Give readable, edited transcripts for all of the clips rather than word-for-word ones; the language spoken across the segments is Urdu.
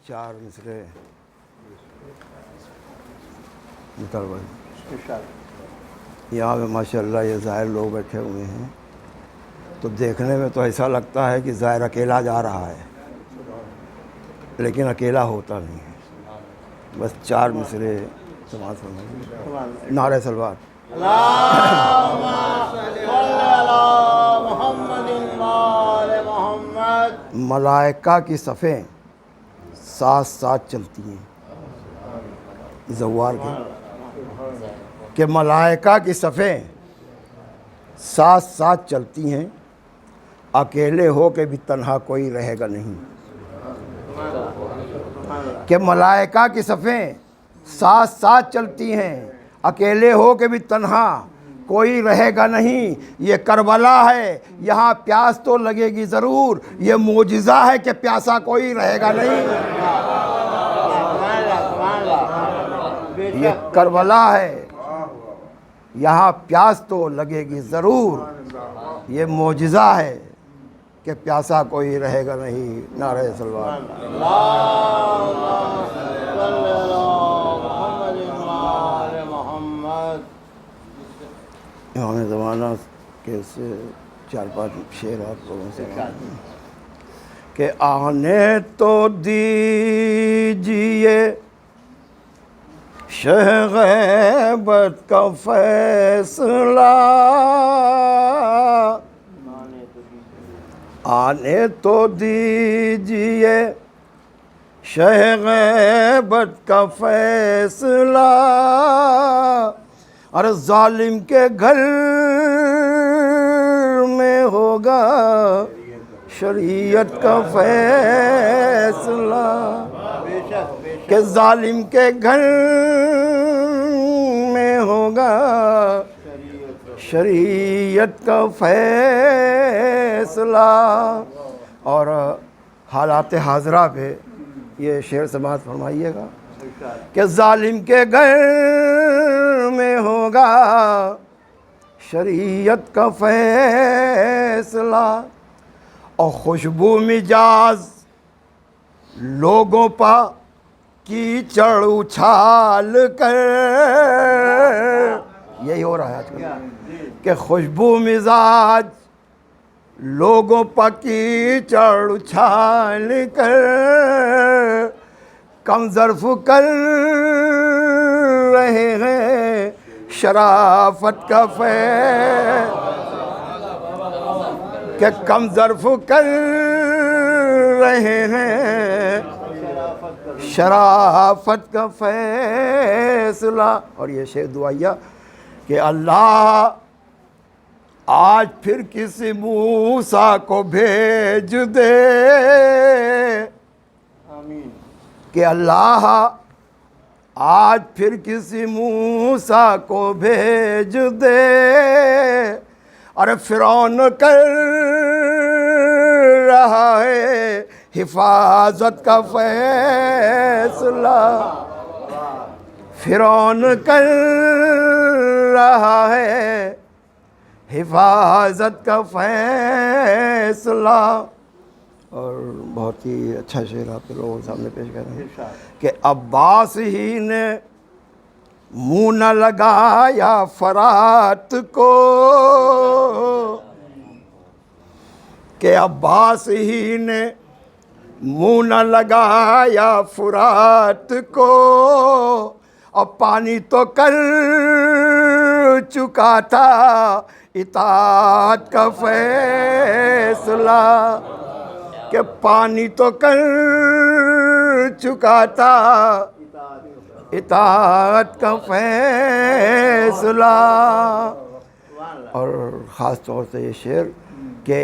4 مصرے یہاں پہ ماشاءاللہ یہ زائر لوگ بیٹھے ہوئے ہیں، تو دیکھنے میں تو ایسا لگتا ہے کہ زائر اکیلا جا رہا ہے، لیکن اکیلا ہوتا نہیں ہے۔ بس 4 مصرے سماعت فرمائیے، نعرہ سلوات۔ ملائکہ کی صفیں ساتھ ساتھ چلتی ہیں، زوار کہ ملائکہ کی صفیں ساتھ ساتھ چلتی ہیں، اکیلے ہو کے بھی تنہا کوئی رہے گا نہیں۔ کہ ملائکہ کی صفیں ساتھ ساتھ چلتی ہیں، اکیلے ہو کے بھی تنہا کوئی رہے گا نہیں۔ یہ کربلا ہے، یہاں پیاس تو لگے گی ضرور، یہ معجزہ ہے کہ پیاسا کوئی رہے گا نہیں۔ یہ کربلا ہے، یہاں پیاس تو لگے گی ضرور، یہ معجزہ ہے کہ پیاسا کوئی رہے گا نہیں۔ نعرہ سلوات۔ امام زمانہ کے سے 4-5 شعر آپ لوگوں سے کہ آنے تو دیجئے شہ غیبت کا فیصلہ، آنے تو دیجئے شہ غیبت کا فیصلہ، اور ظالم کے گھر میں ہوگا شریعت کا فیصلہ، کہ ظالم کے گھر میں ہوگا شریعت کا فیصلہ۔ اور حالات حاضرہ پہ یہ شعر سماعت فرمائیے گا کہ ظالم کے گھر میں ہوگا شریعت کا فیصلہ، اور خوشبو مجاز لوگوں پا کیچڑ اچھال کر، یہی ہو رہا ہے آج کل کہ خوشبو مزاج لوگوں پا کیچڑ اچھال کر، کم ظرف کر رہے ہیں شرافت کا کہ کم ظرف کر رہے ہیں شرافت کا فیصلہ۔ اور یہ شعر دعائیہ کہ اللہ آج پھر کسی موسیٰ کو بھیج دے، کہ اللہ آج پھر کسی موسیٰ کو بھیج دے، اور فرعون کر رہا ہے حفاظت کا فیصلہ، فرعون کر رہا ہے حفاظت کا فیصلہ۔ اور بہت ہی اچھا شعر آپ کے لوگوں کے سامنے پیش کر رہے ہیں کہ عباس ہی نے منہ نہ لگایا فرات کو، کہ عباس ہی نے منہ نہ لگایا فرات کو، اور پانی تو کر چکا تھا اطاعت کا فیصلہ، کہ پانی تو کر چکا تھا اطاعت کا فیصلہ۔ اور خاص طور سے یہ شعر کہ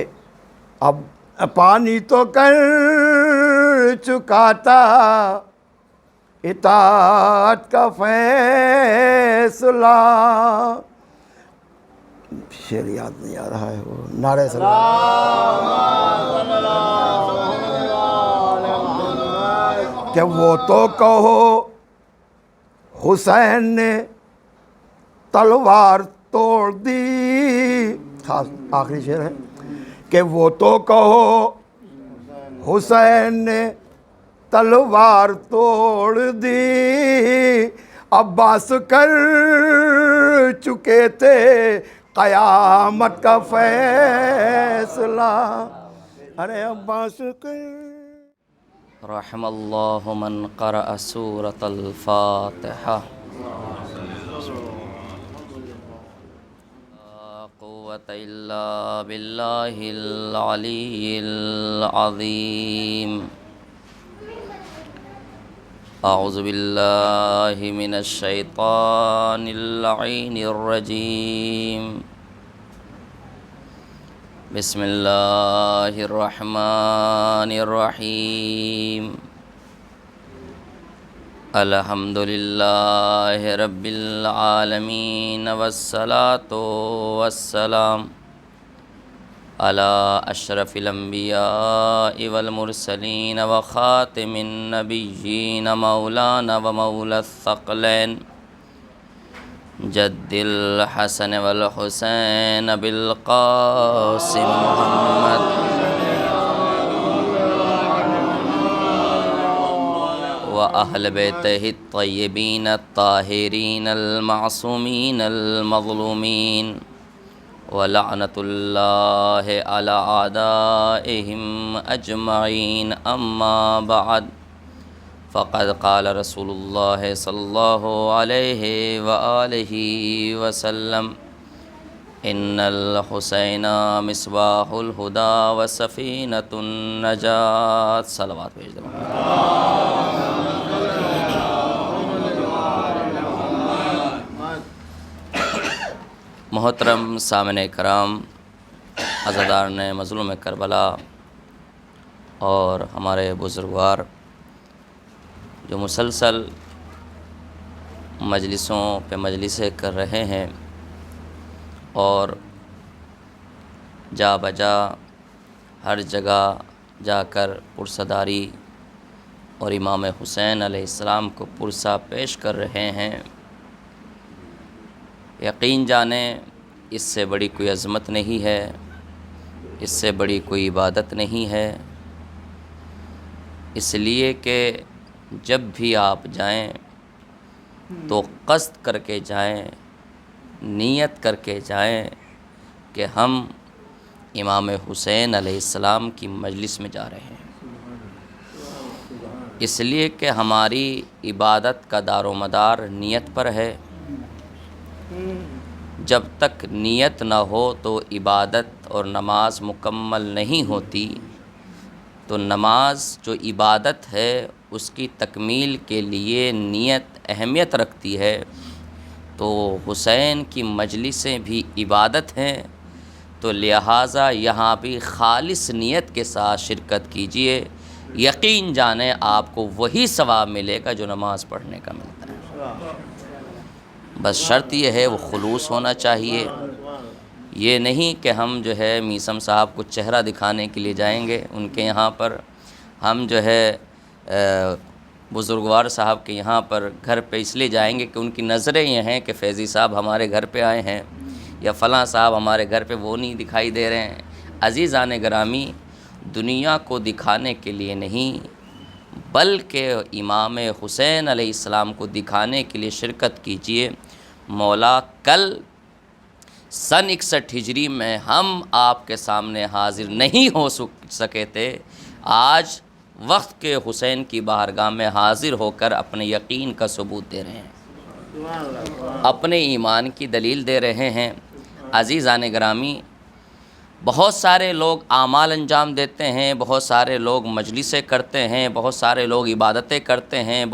اب پانی تو کر چکا تھا اطاعت کا فیصلہ۔ شعر یاد نہیں آ رہا ہے، وہ نعرہ کہ وہ تو کہو حسین نے تلوار توڑ دی، خاص آخری شعر ہے کہ وہ تو کہو حسین نے تلوار توڑ دی، عباس کر چکے تھے قیامت کا فیصلہ، ارے عباس کر۔ رحم اللہ من قرأ سورة الفاتحہ۔ لا قوة الا باللہ العلی العظیم۔ اعوذ باللہ من الشیطان اللعین الرجیم۔ بسم اللہ الرحمن الرحیم۔ الحمد للہ رب العالمین والصلاة والسلام علی اشرف الانبیاء والمرسلین وخاتم النبیین مولانا ومولا الثقلین جد الحسن والحسین بالقاسم محمد وأهل بيته الطيبين الطاهرين المعصومين المظلومين ولعنة الله على أعدائهم أجمعين، أما بعد فقد قال رسول الله صلى الله عليه وآله وسلم: إن الحسين مصباح الهدى وسفينة النجاة۔ صلوات بھیج دیں۔ محترم سامعین کرام، عزاداران مظلوم کربلا اور ہمارے بزرگوار جو مسلسل مجلسوں پہ مجلسیں کر رہے ہیں اور جا بجا ہر جگہ جا کر پرسداری اور امام حسین علیہ السلام کو پرسہ پیش کر رہے ہیں، یقین جانیں اس سے بڑی کوئی عظمت نہیں ہے، اس سے بڑی کوئی عبادت نہیں ہے، اس لیے کہ جب بھی آپ جائیں تو قصد کر کے جائیں، نیت کر کے جائیں کہ ہم امام حسین علیہ السلام کی مجلس میں جا رہے ہیں، اس لیے کہ ہماری عبادت کا دار و مدار نیت پر ہے۔ جب تک نیت نہ ہو تو عبادت اور نماز مکمل نہیں ہوتی، تو نماز جو عبادت ہے اس کی تکمیل کے لیے نیت اہمیت رکھتی ہے، تو حسین کی مجلسیں بھی عبادت ہیں، تو لہٰذا یہاں بھی خالص نیت کے ساتھ شرکت کیجیے، یقین جانیں آپ کو وہی ثواب ملے گا جو نماز پڑھنے کا ملتا ہے۔ بس شرط یہ ہے وہ خلوص ہونا چاہیے، یہ نہیں کہ ہم جو ہے میثم صاحب کو چہرہ دکھانے کے لیے جائیں گے ان کے یہاں پر، ہم جو ہے بزرگوار صاحب کے یہاں پر گھر پہ اس لیے جائیں گے کہ ان کی نظریں یہ ہیں کہ فیضی صاحب ہمارے گھر پہ آئے ہیں یا فلاں صاحب ہمارے گھر پہ، وہ نہیں دکھائی دے رہے ہیں۔ عزیزان گرامی، دنیا کو دکھانے کے لیے نہیں بلکہ امام حسین علیہ السلام کو دکھانے کے لیے شرکت کیجیے۔ مولا کل سن 61 ہجری میں ہم آپ کے سامنے حاضر نہیں ہو سکے تھے، آج وقت کے حسین کی بارگاہ میں حاضر ہو کر اپنے یقین کا ثبوت دے رہے ہیں، اپنے ایمان کی دلیل دے رہے ہیں۔ عزیزان گرامی، بہت سارے لوگ اعمال انجام دیتے ہیں، بہت سارے لوگ مجلسیں کرتے ہیں، بہت سارے لوگ عبادتیں کرتے ہیں،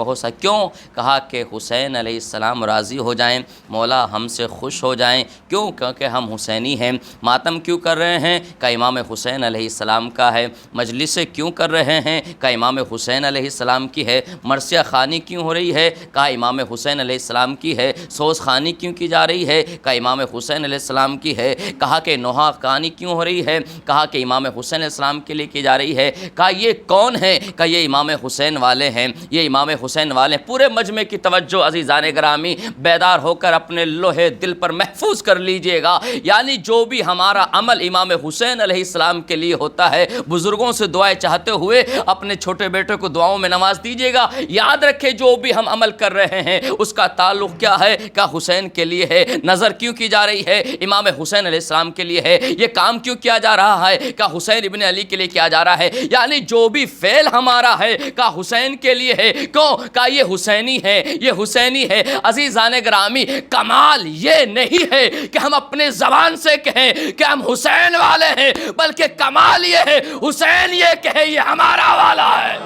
کیوں؟ کہا کہ حسین علیہ السلام راضی ہو جائیں، مولا ہم سے خوش ہو جائیں، کیوں؟ کیونکہ ہم حسینی ہیں۔ ماتم کیوں کر رہے ہیں؟ کہ امام حسین علیہ السلام کا ہے۔ مجلسیں کیوں کر رہے ہیں؟ کہ امام حسین علیہ السلام کی ہے۔ مرثیہ خوانی کیوں ہو رہی ہے؟ کہا امام حسین علیہ السلام کی ہے۔ سوز خوانی کیوں کی جا رہی ہے؟ کہ امام حسین علیہ السلام کی ہے۔ کہا کہ نوحہ خوانی کیوں کیوں ہو رہی ہے؟ کہا کہ امام حسین علیہ السلام کے لیے کی جا رہی ہے۔ کہا یہ کون ہے؟ کہا یہ امام حسین والے ہیں، یہ امام حسین والے۔ پورے مجمع کی توجہ عزیزان گرامی، بیدار ہو کر اپنے لوہے دل پر محفوظ کر لیجئے گا، یعنی جو بھی ہمارا عمل امام حسین علیہ السلام کے لیے ہوتا ہے، بزرگوں سے دعائیں چاہتے ہوئے اپنے چھوٹے بیٹے کو دعاؤں میں نواز دیجئے گا۔ یاد رکھے جو بھی ہم عمل کر رہے ہیں اس کا تعلق کیا ہے؟ کہا حسین کے لیے ہے۔ نظر کیوں کی جا رہی ہے؟ امام حسین علیہ السلام کے لیے ہے۔ یہ کام کیوں کیا جا رہا ہے؟ کہا حسین ابن علی کے لیے کیا جا رہا ہے، یعنی جو بھی فعل ہمارا ہے کہا حسین کے لیے ہے۔ کیوں؟ کہا یہ حسینی ہے، یہ حسینی ہے۔ عزیزان گرامی، کمال یہ نہیں ہے کہ ہم اپنے زبان سے کہیں کہ ہم حسین والے ہیں، بلکہ کمال یہ ہے حسین یہ کہے یہ ہمارا والا ہے۔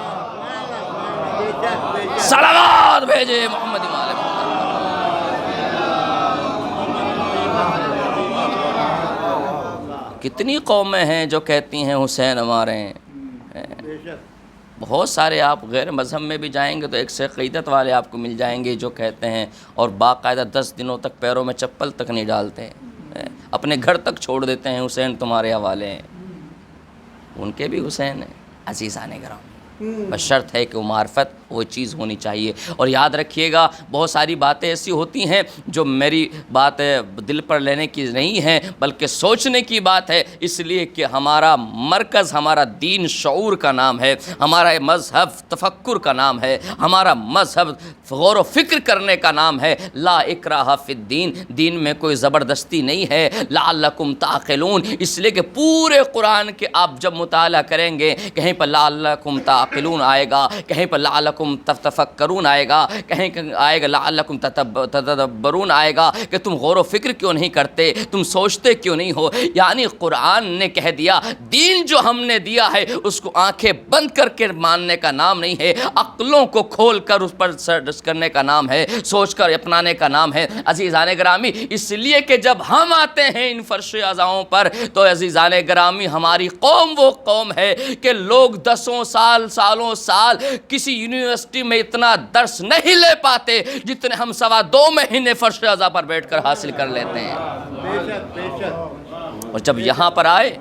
صلوات بھیجے محمد والے محمد۔ کتنی قومیں ہیں جو کہتی ہیں حسین ہمارے ہیں۔ بہت سارے آپ غیر مذہب میں بھی جائیں گے تو ایک سے عقیدت والے آپ کو مل جائیں گے جو کہتے ہیں، اور باقاعدہ 10 دنوں تک پیروں میں چپل تک نہیں ڈالتے ہیں، اپنے گھر تک چھوڑ دیتے ہیں، حسین تمہارے حوالے ہیں۔ ان کے بھی حسین ہیں عزیزان گرامی، بس شرط ہے کہ وہ معرفت وہ چیز ہونی چاہیے۔ اور یاد رکھیے گا بہت ساری باتیں ایسی ہوتی ہیں جو میری بات دل پر لینے کی نہیں ہیں بلکہ سوچنے کی بات ہے، اس لیے کہ ہمارا مرکز ہمارا دین شعور کا نام ہے، ہمارا مذہب تفکر کا نام ہے، ہمارا مذہب غور و فکر کرنے کا نام ہے۔ لا اکراہ فی الدین، دین میں کوئی زبردستی نہیں ہے۔ لعلکم تعقلون، اس لیے کہ پورے قرآن کے آپ جب مطالعہ کریں گے کہیں پر لعلکم تعقلون آئے گا، کہیں پر لعلکم تفکرون آئے گا، کہیں آئے گا لعلکم تدبرون آئے گا کہ تم غور و فکر کیوں نہیں کرتے، تم سوچتے کیوں نہیں ہو۔ یعنی قرآن نے کہہ دیا دین جو ہم نے دیا ہے اس کو آنکھیں بند کر کے ماننے کا نام نہیں ہے، عقلوں کو کھول کر اس پر سرچ کرنے کا نام ہے، سوچ کر اپنانے کا نام ہے۔ عزیزان گرامی، اس لیے کہ جب ہم آتے ہیں ان فرش اعضاؤں پر تو عزیزان گرامی ہماری قوم وہ قوم ہے کہ لوگ 10 سالوں سال کسی یونیورسٹی میں اتنا درس نہیں لے پاتے جتنے ہم 2.25 مہینے فرش اعضاء پر بیٹھ کر حاصل کر لیتے ہیں۔ اور جب یہاں پر آئے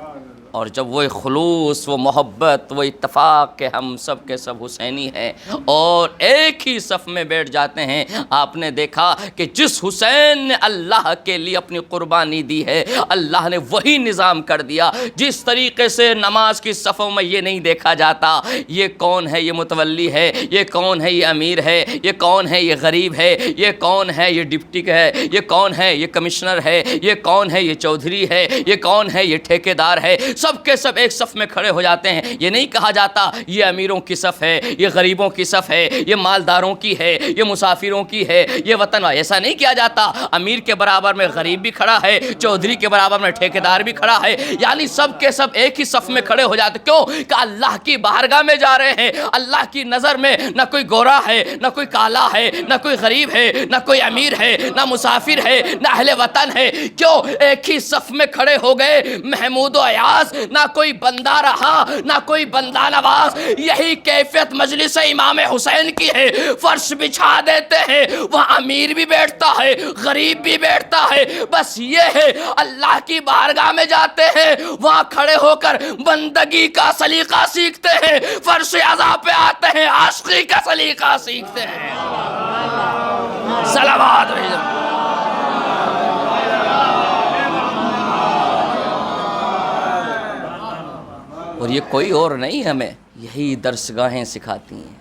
اور جب وہ خلوص، وہ محبت، وہ اتفاق کہ ہم سب کے سب حسینی ہیں اور ایک ہی صف میں بیٹھ جاتے ہیں، آپ نے دیکھا کہ جس حسین نے اللہ کے لیے اپنی قربانی دی ہے اللہ نے وہی نظام کر دیا۔ جس طریقے سے نماز کی صفوں میں یہ نہیں دیکھا جاتا یہ کون ہے، یہ متولی ہے، یہ کون ہے، یہ امیر ہے، یہ کون ہے، یہ غریب ہے، یہ کون ہے، یہ ڈپٹی ہے، یہ کون ہے، یہ کمشنر ہے، یہ کون ہے، یہ چودھری ہے، یہ کون ہے، یہ ٹھیکیدار ہے، سب کے سب ایک صف میں کھڑے ہو جاتے ہیں۔ یہ نہیں کہا جاتا یہ امیروں کی صف ہے، یہ غریبوں کی صف ہے، یہ مالداروں کی ہے، یہ مسافروں کی ہے، یہ وطن، ایسا نہیں کیا جاتا۔ امیر کے برابر میں غریب بھی کھڑا ہے، چودھری کے برابر میں ٹھیکیدار بھی کھڑا ہے، یعنی سب کے سب ایک ہی صف میں کھڑے ہو جاتے۔ کیوں؟ کہ اللہ کی بارگاہ میں جا رہے ہیں، اللہ کی نظر میں نہ کوئی گورا ہے، نہ کوئی کالا ہے، نہ کوئی غریب ہے، نہ کوئی امیر ہے، نہ مسافر ہے، نہ اہل وطن ہے۔ کیوں؟ ایک ہی صف میں کھڑے ہو گئے۔ محمود و ایاز نہ کوئی بندہ رہا نہ کوئی بندہ نواز، یہی کیفیت مجلس امام حسین کی ہے۔ فرش بچھا دیتے ہیں، وہاں امیر بھی بیٹھتا ہے، غریب بھی بیٹھتا ہے، بس یہ ہے اللہ کی بارگاہ میں جاتے ہیں، وہاں کھڑے ہو کر بندگی کا سلیقہ سیکھتے ہیں، فرش عزا پہ آتے ہیں عاشقی کا سلیقہ سیکھتے ہیں۔ صلوات اور یہ کوئی اور نہیں، ہمیں یہی درسگاہیں سکھاتی ہیں۔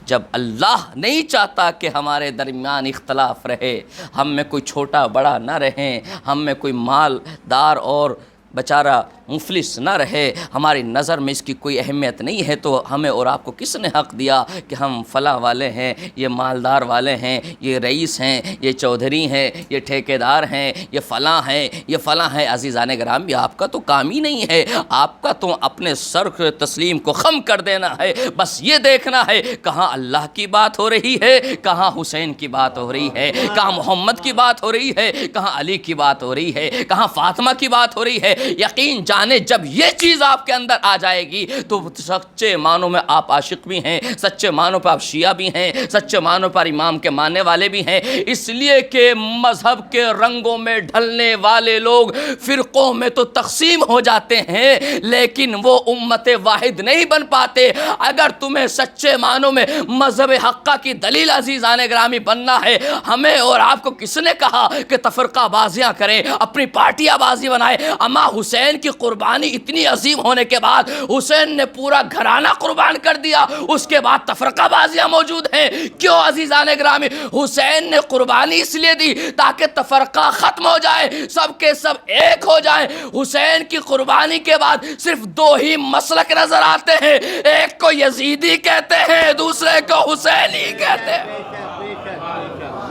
جب اللہ نہیں چاہتا کہ ہمارے درمیان اختلاف رہے، ہم میں کوئی چھوٹا بڑا نہ رہیں، ہم میں کوئی مالدار اور بیچارہ مفلس نہ رہے، ہماری نظر میں اس کی کوئی اہمیت نہیں ہے، تو ہمیں اور آپ کو کس نے حق دیا کہ ہم فلاں والے ہیں، یہ مالدار والے ہیں، یہ رئیس ہیں، یہ چودھری ہیں، یہ ٹھیکیدار ہیں، یہ فلاں ہیں، یہ فلاں ہیں۔ عزیزان گرامی، آپ کا تو کام ہی نہیں ہے، آپ کا تو اپنے سر تسلیم کو خم کر دینا ہے، بس یہ دیکھنا ہے کہاں اللہ کی بات ہو رہی ہے، کہاں حسین کی بات ہو رہی ہے، کہاں محمد کی بات ہو رہی ہے، کہاں علی کی بات ہو رہی ہے، کہاں فاطمہ کی بات ہو رہی ہے۔ یقین جانے جب یہ چیز آپ کے اندر آ جائے گی تو سچے معنوں میں آپ عاشق بھی ہیں، سچے معنوں پر آپ شیعہ بھی ہیں، سچے معنوں پر امام کے ماننے والے بھی ہیں، اس لیے کہ مذہب کے رنگوں میں ڈھلنے والے لوگ فرقوں میں تو تقسیم ہو جاتے ہیں لیکن وہ امت واحد نہیں بن پاتے۔ اگر تمہیں سچے معنوں میں مذہب حقہ کی دلیل عزیزان گرامی بننا ہے، ہمیں اور آپ کو کس نے کہا کہ تفرقہ بازیاں کریں، اپنی پارٹیاں بازی بنائیں؟ اما حسین کی قربانی اتنی عظیم ہونے کے بعد حسین نے پورا گھرانہ قربان کر دیا، اس کے بعد تفرقہ بازیاں موجود ہیں۔ کیوں عزیزان گرامی؟ حسین نے قربانی اس لیے دی تاکہ تفرقہ ختم ہو جائے، سب کے سب ایک ہو جائیں۔ حسین کی قربانی کے بعد صرف دو ہی مسلک نظر آتے ہیں، ایک کو یزیدی کہتے ہیں، دوسرے کو حسینی کہتے ہیں۔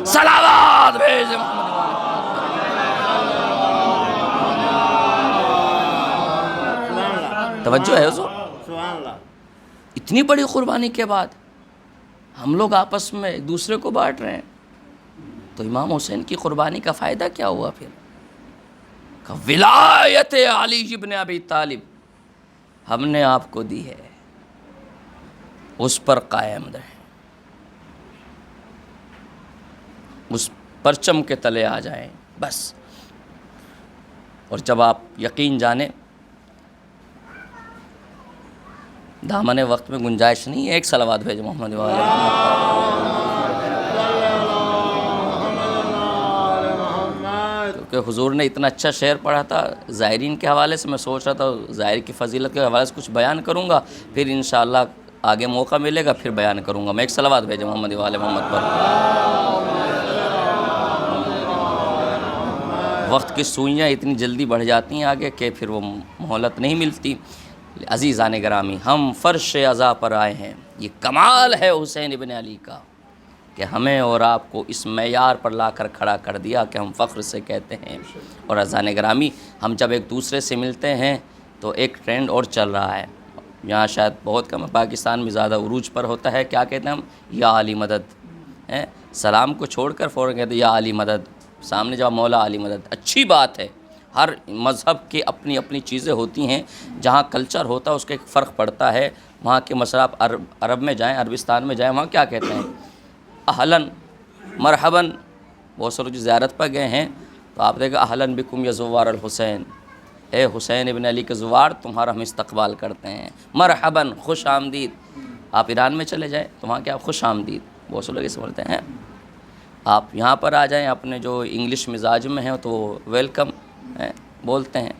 صلوات بھیج توجہ ہے حضور۔ اتنی بڑی قربانی کے بعد ہم لوگ آپس میں ایک دوسرے کو بانٹ رہے ہیں، تو امام حسین کی قربانی کا فائدہ کیا ہوا پھر؟ کہ ولایت علی ابن ابی طالب ہم نے آپ کو دی ہے، اس پر قائم رہیں، اس پرچم کے تلے آ جائیں بس۔ اور جب آپ یقین جانیں، دامن وقت میں گنجائش نہیں ہے، ایک صلوات بھیج محمد والے کیونکہ حضور نے اتنا اچھا شعر پڑھا تھا زائرین کے حوالے سے، میں سوچ رہا تھا زائر کی فضیلت کے حوالے سے کچھ بیان کروں گا، پھر انشاءاللہ آگے موقع ملے گا پھر بیان کروں گا۔ میں ایک صلوات بھیج محمد والے محمد پر۔ وقت کی سوئیاں اتنی جلدی بڑھ جاتی ہیں آگے کہ پھر وہ مہلت نہیں ملتی۔ عزیزان گرامی، ہم فرش عزا پر آئے ہیں، یہ کمال ہے حسین ابن علی کا کہ ہمیں اور آپ کو اس معیار پر لا کر کھڑا کر دیا کہ ہم فخر سے کہتے ہیں۔ اور عزیزان گرامی، ہم جب ایک دوسرے سے ملتے ہیں تو ایک ٹرینڈ اور چل رہا ہے، یہاں شاید بہت کم ہے، پاکستان میں زیادہ عروج پر ہوتا ہے، کیا کہتے ہیں ہم؟ یا علی مدد۔ سلام کو چھوڑ کر فوراً کہتے ہیں یا علی مدد، سامنے جب مولا علی مدد۔ اچھی بات ہے، ہر مذہب کی اپنی اپنی چیزیں ہوتی ہیں، جہاں کلچر ہوتا ہے اس کا ایک فرق پڑتا ہے۔ وہاں کے مثلا آپ عرب میں جائیں، عربستان میں جائیں، وہاں کیا کہتے ہیں؟ اہلاً مرحباً۔ بہت سے لوگ جو زیارت پر گئے ہیں تو آپ دیکھیں اہلاً بکم یا زوار الحسین، اے حسین ابن علی کے زوار، تمہارا ہم استقبال کرتے ہیں، مرحباً، خوش آمدید۔ آپ ایران میں چلے جائیں تو وہاں کیا خوش آمدید، بہت سے لوگ اسے بولتے ہیں۔ آپ یہاں پر آ جائیں اپنے جو انگلش مزاج میں ہیں تو وہ ویلکم بولتے ہیں۔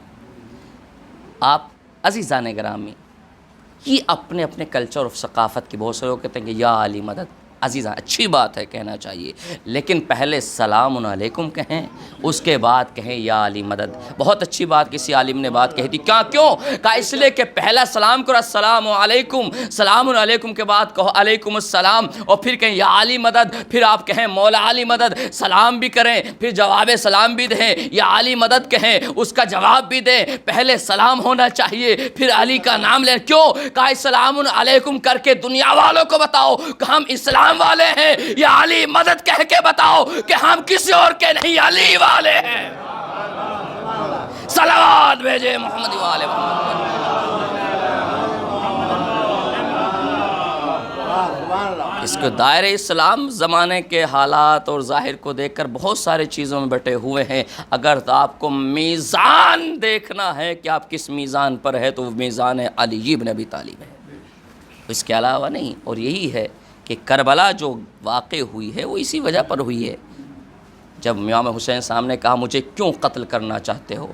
آپ عزیزان گرامی، یہ اپنے اپنے کلچر اور ثقافت کی، بہت سے لوگ کہتے ہیں کہ یا علی مدد، عزیزان اچھی بات ہے، کہنا چاہیے، لیکن پہلے سلام علیکم کہیں، اس کے بعد کہیں یا علی مدد۔ بہت اچھی بات کسی عالم نے بات کہی تھی، کیوں؟ کہا اس لیے کہ پہلا سلام کرو السلام علیکم، سلام علیکم کے بعد کہو علیکم السلام، اور پھر کہیں یا علی مدد، پھر آپ کہیں مولا علی مدد، سلام بھی کریں، پھر جواب سلام بھی دیں، یا علی مدد کہیں، اس کا جواب بھی دیں۔ پہلے سلام ہونا چاہیے، پھر علی کا نام لیں۔ کیوں؟ کہا السلام علیکم کر کے دنیا والوں کو بتاؤ کہ ہم اسلام والے ہیں، یا علی مدد کہہ کے بتاؤ کہ ہم کسی اور کے نہیں علی والے ہیں۔ صلوات بھیجے محمد والے محمد۔ اس کے دائرے اسلام زمانے کے حالات اور ظاہر کو دیکھ کر بہت سارے چیزوں میں بٹے ہوئے ہیں۔ اگر آپ کو میزان دیکھنا ہے کہ آپ کس میزان پر ہے تو وہ میزان علی ابن ابی طالب ہے، اس کے علاوہ نہیں۔ اور یہی ہے کہ کربلا جو واقع ہوئی ہے وہ اسی وجہ پر ہوئی ہے، جب امام حسین صاحب نے کہا مجھے کیوں قتل کرنا چاہتے ہو؟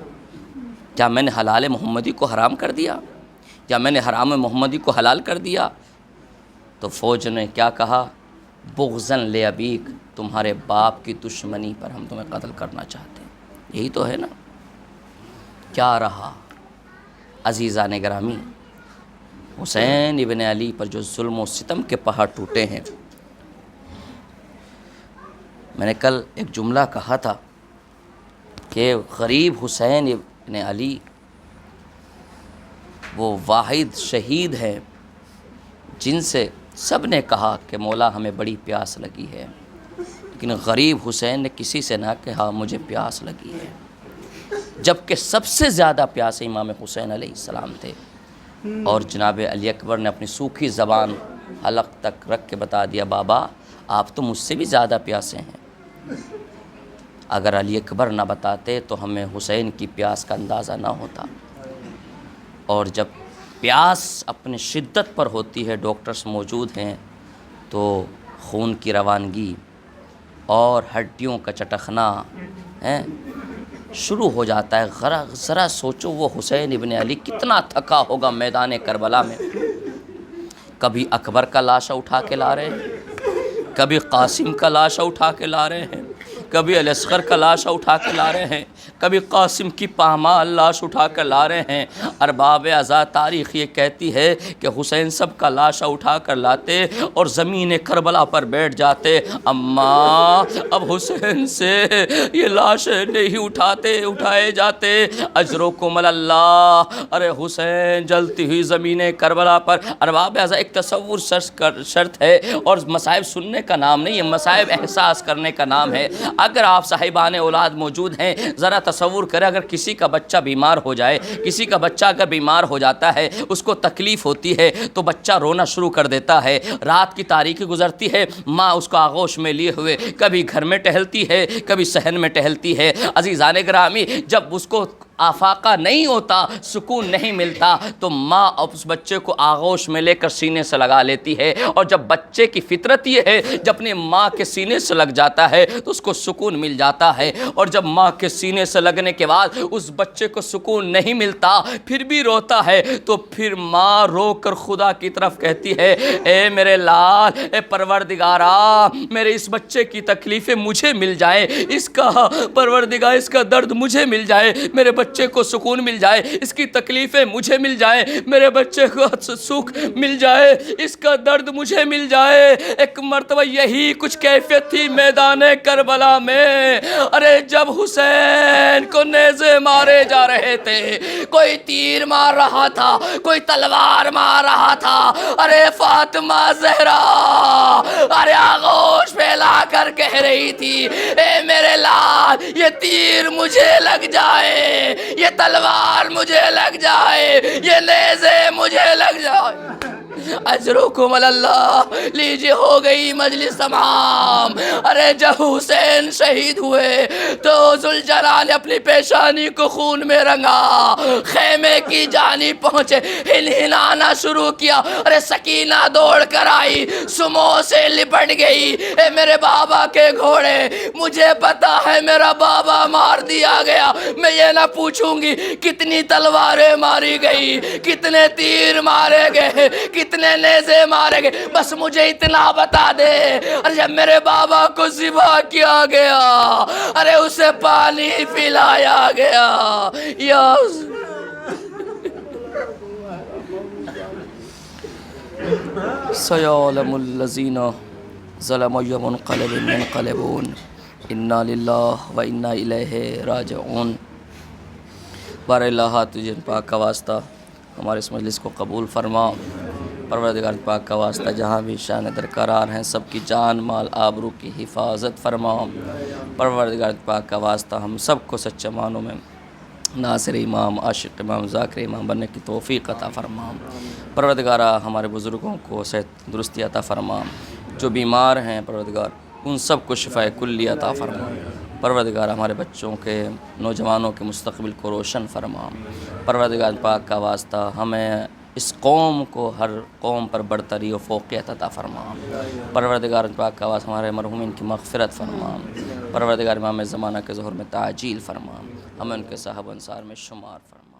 کیا میں نے حلال محمدی کو حرام کر دیا؟ کیا میں نے حرام محمدی کو حلال کر دیا؟ تو فوج نے کیا کہا؟ بغضاً لابیک، تمہارے باپ کی دشمنی پر ہم تمہیں قتل کرنا چاہتے ہیں۔ یہی تو ہے نا۔ کیا رہا عزیزان گرامی؟ حسین ابن علی پر جو ظلم و ستم کے پہاڑ ٹوٹے ہیں۔ میں نے کل ایک جملہ کہا تھا کہ غریب حسین ابن علی وہ واحد شہید ہیں جن سے سب نے کہا کہ مولا ہمیں بڑی پیاس لگی ہے، لیکن غریب حسین نے کسی سے نہ کہا مجھے پیاس لگی ہے۔ جبکہ سب سے زیادہ پیاسے امام حسین علیہ السلام تھے۔ اور جناب علی اکبر نے اپنی سوکھی زبان حلق تک رکھ کے بتا دیا، بابا آپ تو مجھ سے بھی زیادہ پیاسے ہیں۔ اگر علی اکبر نہ بتاتے تو ہمیں حسین کی پیاس کا اندازہ نہ ہوتا۔ اور جب پیاس اپنے شدت پر ہوتی ہے، ڈاکٹرز موجود ہیں، تو خون کی روانگی اور ہڈیوں کا چٹکنا شروع ہو جاتا ہے۔ ذرا سوچو وہ حسین ابن علی کتنا تھکا ہوگا میدان کربلا میں۔ کبھی اکبر کا لاشا اٹھا کے لا رہے ہیں، کبھی قاسم کا لاشا اٹھا کے لا رہے ہیں، کبھی الاصغر کا لاشا اٹھا کے لا رہے ہیں، کبھی قاسم کی پامال لاش اٹھا کر لا رہے ہیں۔ ارباب ازا تاریخ یہ کہتی ہے کہ حسین سب کا لاشا اٹھا کر لاتے اور زمین کربلا پر بیٹھ جاتے۔ اماں اب حسین سے یہ لاشیں نہیں اٹھائے جاتے، اجرکم اللہ۔ ارے حسین جلتی ہوئی زمین کربلا پر۔ ارباب ازا ایک تصور شرط ہے، اور مصائب سننے کا نام نہیں ہے، مصائب احساس کرنے کا نام ہے۔ اگر آپ صاحبان اولاد موجود ہیں، ذرا تصور کریں اگر کسی کا بچہ بیمار ہو جائے، کسی کا بچہ اگر بیمار ہو جاتا ہے، اس کو تکلیف ہوتی ہے تو بچہ رونا شروع کر دیتا ہے۔ رات کی تاریکی گزرتی ہے، ماں اس کو آغوش میں لیے ہوئے کبھی گھر میں ٹہلتی ہے، کبھی صحن میں ٹہلتی ہے۔ عزیزان گرامی، جب اس کو آفاقہ نہیں ہوتا، سکون نہیں ملتا، تو ماں اس بچے کو آغوش میں لے کر سینے سے لگا لیتی ہے۔ اور جب بچے کی فطرت یہ ہے جب اپنی ماں کے سینے سے لگ جاتا ہے تو اس کو سکون مل جاتا ہے۔ اور جب ماں کے سینے سے لگنے کے بعد اس بچے کو سکون نہیں ملتا، پھر بھی روتا ہے، تو پھر ماں رو کر خدا کی طرف کہتی ہے، اے میرے لال، اے پروردگارا، میرے اس بچے کی تکلیفیں مجھے مل جائیں، اس کا پروردگار اس کا درد مجھے مل جائے، میرے بچے کو سکون مل جائے، اس کی تکلیفیں مجھے مل جائیں، میرے بچے کو سکھ مل جائے، اس کا درد مجھے مل جائے۔ ایک مرتبہ یہی کچھ کیفیت تھی میدان کربلا میں۔ ارے جب حسین کو نیزے مارے جا رہے تھے، کوئی تیر مار رہا تھا، کوئی تلوار مار رہا تھا، ارے فاطمہ زہرا ارے آغوش پہ لا کر کہہ رہی تھی، اے میرے لال، یہ تیر مجھے لگ جائے، یہ تلوار مجھے لگ جائے، یہ نیزے مجھے لگ جائے۔ اجرکم اللہ۔ لیجیے ہو گئی مجلس تمام۔ ارے جب حسین شہید ہوئے تو ذوالجلال نے اپنی پیشانی کو خون میں رنگا، خیمے کی جانب پہنچے، ہنہنانا شروع کیا۔ ارے سکینہ دوڑ کر آئی، سمو سے لپٹ گئی، اے میرے بابا کے گھوڑے، مجھے پتا ہے میرا بابا مار دیا گیا، میں یہ نہ پوچھوں گی کتنی تلواریں ماری گئی، کتنے تیر مارے گئے، کتنے نیزے مارے گئے، بس مجھے اتنا بتا دے۔ اور جب میرے بابا کو ذبح کیا گیا، ارے اسے پانی پلایا گیا۔ یا سیعلم الذین ظلموا یوم منقلب ينقلبون انا للہ و انا الیہ راجعون۔ بار اللہ تجھے پاک کا واسطہ ہمارے اس مجلس کو قبول فرما۔ پروردگار پاک کا واسطہ جہاں بھی شان درقرار ہیں سب کی جان مال آبرو کی حفاظت فرما۔ پروردگار پاک کا واسطہ ہم سب کو سچے معنوں میں ناصر امام، عاشق امام، ذاکر امام بننے کی توفیق عطا فرما۔ پروردگارہ ہمارے بزرگوں کو صحت درستی عطا فرما، جو بیمار ہیں پروردگار ان سب کو شفاء کلی عطا فرما۔ پروردگار ہمارے بچوں کے، نوجوانوں کے مستقبل کو روشن فرما۔ پروردگار پاک کا واسطہ ہمیں اس قوم کو ہر قوم پر برتری و فوقیت عطا فرما۔ پروردگار پاک کا واسطہ ہمارے مرحومین کی مغفرت فرما۔ پروردگار امام زمانہ کے ظہور میں تعجیل فرما، ہمیں ان کے صاحب انصار میں شمار فرما۔